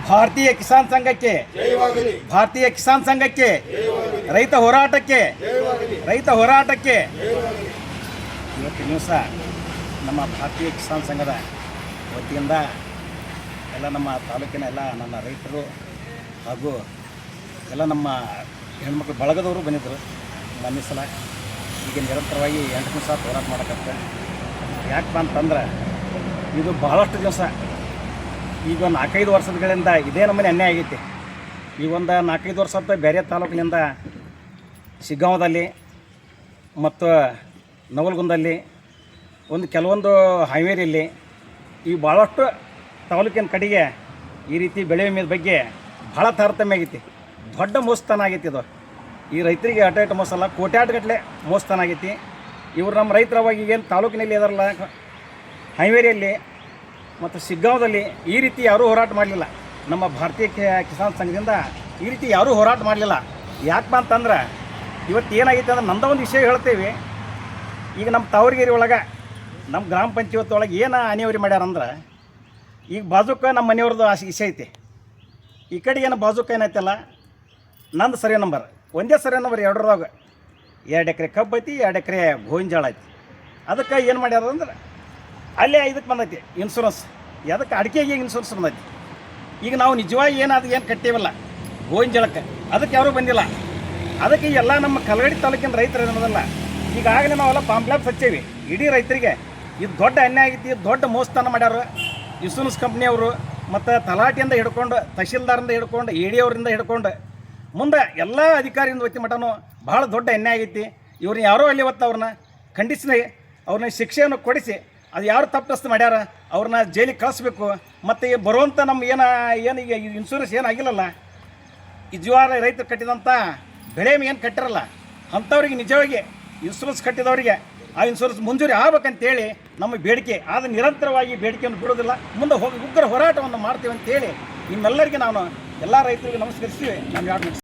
ಭಾರತೀಯ ಕಿಸಾನ್ ಸಂಘಕ್ಕೆ, ಭಾರತೀಯ ಕಿಸಾನ್ ಸಂಘಕ್ಕೆ, ರೈತ ಹೋರಾಟಕ್ಕೆ, ರೈತ ಹೋರಾಟಕ್ಕೆ. ಇವತ್ತಿನ ದಿವಸ ನಮ್ಮ ಭಾರತೀಯ ಕಿಸಾನ್ ಸಂಘದ ವತಿಯಿಂದ ಎಲ್ಲ ನಮ್ಮ ತಾಲೂಕಿನ ಎಲ್ಲ ನನ್ನ ರೈತರು ಹಾಗೂ ಎಲ್ಲ ನಮ್ಮ ಹೆಣ್ಮಕ್ಳು ಬಳಗದವರು ಬಂದಿದ್ದರು. ನನ್ನ ಸಲ ಈಗ ನಿರಂತರವಾಗಿ 8 ದಿವಸ ಹೋರಾಟ ಮಾಡೋಕ್ಕಂತ. ಯಾಕಪ್ಪ ಅಂತಂದ್ರೆ ಇದು ಭಾಳಷ್ಟು ದಿವಸ, ಈಗ 4-5 ವರ್ಷಗಳಿಂದ ಇದೇ ನಮ್ಮನೆ ಅನ್ಯಾಯ ಆಗೈತಿ. ಈಗ ಒಂದು 4-5 ವರ್ಷ ಅಂತ ಬೇರೆ ತಾಲೂಕಿನಿಂದ ಶಿಗ್ಗಾಂವದಲ್ಲಿ ಮತ್ತು ನವಲಗುಂದಲ್ಲಿ ಕೆಲವೊಂದು ಹೈವೇರಿಯಲ್ಲಿ ಈ ಭಾಳಷ್ಟು ತಾಲೂಕಿನ ಕಡೆಗೆ ಈ ರೀತಿ ಬೆಳೆ ವಿಮೆ ಬಗ್ಗೆ ಭಾಳ ತಾರತಮ್ಯ ಆಗೈತಿ. ದೊಡ್ಡ ಮೋಸತನ ಆಗೈತಿ. ಇದು ಈ ರೈತರಿಗೆ ಅಟ ಮೋಸ ಅಲ್ಲ, ಕೋಟ್ಯಾಟಗಟ್ಟಲೆ ಮೋಸತನ ಆಗೈತಿ. ಇವರು ನಮ್ಮ ರೈತರವಾಗ ಈಗೇನು ತಾಲೂಕಿನಲ್ಲಿ ಇದಾರಲ್ಲ, ಹೈವೇರಿಯಲ್ಲಿ ಮತ್ತು ಶಿಗ್ಗಾಂವದಲ್ಲಿ ಈ ರೀತಿ ಯಾರೂ ಹೋರಾಟ ಮಾಡಲಿಲ್ಲ. ನಮ್ಮ ಭಾರತೀಯ ಕಿಸಾನ್ ಸಂಘದಿಂದ ಈ ರೀತಿ ಯಾರೂ ಹೋರಾಟ ಮಾಡಲಿಲ್ಲ. ಯಾಕಪ್ಪ ಅಂತಂದ್ರೆ ಇವತ್ತು ಏನಾಗೈತೆ ಅಂದ್ರೆ ನಮ್ಮದ ಒಂದು ವಿಷಯ ಹೇಳ್ತೇವೆ. ಈಗ ನಮ್ಮ ತಾವರಗಿರಿ ಒಳಗೆ ನಮ್ಮ ಗ್ರಾಮ ಪಂಚಾಯತ್ ಒಳಗೆ ಏನು ಅನಿವಾರ್ಯ ಮಾಡ್ಯಾರಂದ್ರೆ, ಈಗ ಬಾಜುಕ ನಮ್ಮ ಮನೆಯವ್ರದ್ದು ವಿಷಯ ಐತಿ. ಈ ಕಡೆಗೆ ಏನು ಬಾಜುಕ ಏನೈತಲ್ಲ, ನಂದು ಸರ್ವೆ ನಂಬರ್ ಒಂದೇ ಸರ್ವೆ ನಂಬರ್ 2ರದಾಗ 2 ಎಕರೆ ಕಬ್ಬು ಐತಿ, 2 ಎಕರೆ ಗೋವಿನ ಐತಿ. ಅದಕ್ಕೆ ಏನು ಮಾಡ್ಯಾರ ಅಂದ್ರೆ ಅಲ್ಲೇ ಇದಕ್ಕೆ ಬಂದೈತಿ ಇನ್ಶೂರೆನ್ಸ್. ಅದಕ್ಕೆ ಅಡಿಕೆಗೆ ಇನ್ಶೂರೆನ್ಸ್ ಬಂದೈತಿ. ಈಗ ನಾವು ನಿಜವಾಗಿ ಏನು ಕಟ್ಟೇವಲ್ಲ ಗೋವಿನ ಜೋಳಕ್ಕೆ, ಅದಕ್ಕೆ ಯಾರೂ ಬಂದಿಲ್ಲ. ಅದಕ್ಕೆ ಎಲ್ಲ ನಮ್ಮ ಕಲಗಡಿ ತಾಲೂಕಿನ ರೈತರು ಏನದಲ್ಲ, ಈಗಾಗಲೇ ನಾವೆಲ್ಲ ಪಾಂಪ್ಲಾಪ್ ಹಚ್ಚೇವಿ. ಇಡೀ ರೈತರಿಗೆ ಇದು ದೊಡ್ಡ ಅನ್ಯಾಯ ಆಗೈತಿ, ದೊಡ್ಡ ಮೋಸತನ ಮಾಡ್ಯಾರ ಇನ್ಶೂರೆನ್ಸ್ ಕಂಪ್ನಿಯವರು. ಮತ್ತು ತಲಾಟಿಯಿಂದ ಹಿಡ್ಕೊಂಡು, ತಹಶೀಲ್ದಾರಿಂದ ಹಿಡ್ಕೊಂಡು, AD ಅವರಿಂದ ಹಿಡ್ಕೊಂಡು ಮುಂದೆ ಎಲ್ಲ ಅಧಿಕಾರಿಯಿಂದ ವತಿ ಮಟನೂ ಭಾಳ ದೊಡ್ಡ ಅನ್ಯಾಯ ಆಗೈತಿ. ಇವ್ರನ್ನ ಯಾರೋ ಅಲ್ಲಿ ಇವತ್ತು ಅವ್ರನ್ನ ಖಂಡಿಸಿ ಅವ್ರನ್ನ ಶಿಕ್ಷೆಯನ್ನು ಕೊಡಿಸಿ, ಅದು ಯಾರು ತಪ್ಪಿಸ್ತು ಮಾಡ್ಯಾರ ಅವ್ರನ್ನ ಜೈಲಿಗೆ ಕಳಿಸ್ಬೇಕು. ಮತ್ತು ಬರುವಂಥ ನಮ್ಮ ಏನು ಈಗ ಇನ್ಶೂರೆನ್ಸ್ ಏನಾಗಿಲ್ಲಲ್ಲ, ಈ ಜೀವಾರ ರೈತರು ಕಟ್ಟಿದಂಥ ಬೆಳೆ ಏನು ಕಟ್ಟಿರಲ್ಲ ಅಂಥವ್ರಿಗೆ ನಿಜವಾಗಿ ಇನ್ಶೂರೆನ್ಸ್ ಕಟ್ಟಿದವರಿಗೆ ಆ ಇನ್ಶೂರೆನ್ಸ್ ಮಂಜೂರಿ ಆಗ್ಬೇಕಂತೇಳಿ ನಮ್ಮ ಬೇಡಿಕೆ. ಆದರೆ ನಿರಂತರವಾಗಿ ಬೇಡಿಕೆಯನ್ನು ಬಿಡೋದಿಲ್ಲ, ಮುಂದೆ ಉಗ್ರ ಹೋರಾಟವನ್ನು ಮಾಡ್ತೀವಿ ಅಂತೇಳಿ ನಿಮ್ಮೆಲ್ಲರಿಗೆ ನಾನು ಎಲ್ಲ ರೈತರಿಗೆ ನಮಸ್ಕರಿಸಿ ನಾನು